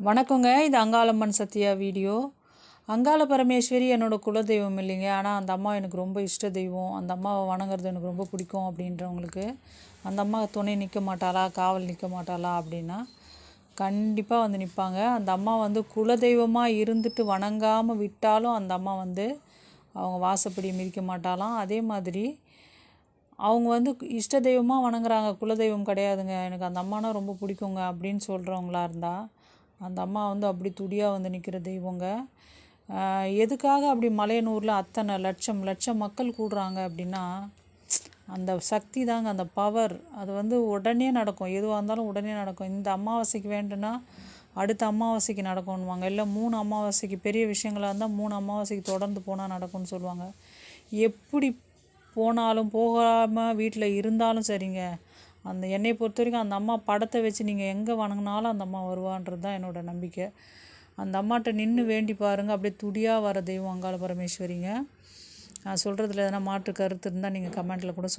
வணக்கங்க. இது அங்காளம்மன் சத்யா வீடியோ. அங்காள பரமேஸ்வரி என்னோடய குலதெய்வம் இல்லைங்க. ஆனால் அந்த அம்மா எனக்கு ரொம்ப இஷ்ட தெய்வம். அந்த அம்மாவை வணங்குறது எனக்கு ரொம்ப பிடிக்கும். அப்படின்றவங்களுக்கு அந்த அம்மா துணை நிற்க மாட்டாளா, காவல் நிற்க மாட்டாளா அப்படின்னா கண்டிப்பாக வந்து நிற்பாங்க. அந்த அம்மா வந்து குலதெய்வமாக இருந்துட்டு வணங்காமல் விட்டாலும் அந்த அம்மா வந்து அவங்க வாசப்படி மிதிக்க மாட்டாலாம். அதே மாதிரி அவங்க வந்து இஷ்ட தெய்வமாக வணங்குறாங்க, குலதெய்வம் கிடையாதுங்க, எனக்கு அந்த அம்மானா ரொம்ப பிடிக்குங்க அப்படின்னு சொல்கிறவங்களா இருந்தால் அந்த அம்மா வந்து அப்படி துடியாக வந்து நிற்கிற தெய்வங்க. எதுக்காக அப்படி மலையனூரில் அத்தனை லட்சம் மக்கள் கூடுறாங்க அப்படின்னா அந்த சக்தி தாங்க, அந்த பவர். அது வந்து உடனே நடக்கும், எதுவாக இருந்தாலும் உடனே நடக்கும். இந்த அமாவாசைக்கு வேண்டுனா அடுத்த அமாவாசைக்கு நடக்கும்னுவாங்க. இல்லை 3 அமாவாசைக்கு, பெரிய விஷயங்களாக இருந்தால் 3 அமாவாசைக்கு தொடர்ந்து போனால் நடக்கும்னு சொல்லுவாங்க. எப்படி போனாலும் போகாமல் வீட்டில் இருந்தாலும் சரிங்க, அந்த என்னை பொறுத்த வரைக்கும் அந்த அம்மா படத்தை வச்சு நீங்கள் எங்கே வணங்கினாலும் அந்த அம்மா வருவான்றது தான் என்னோடய நம்பிக்கை. அந்த அம்மாட்ட நின்று வேண்டி பாருங்கள், அப்படியே துடியாக வர தெய்வம் அங்காள பரமேஸ்வரிங்க. நான் சொல்கிறதுல எதனா மாற்று கருத்து இருந்தால் நீங்கள் கமெண்ட்டில் கூட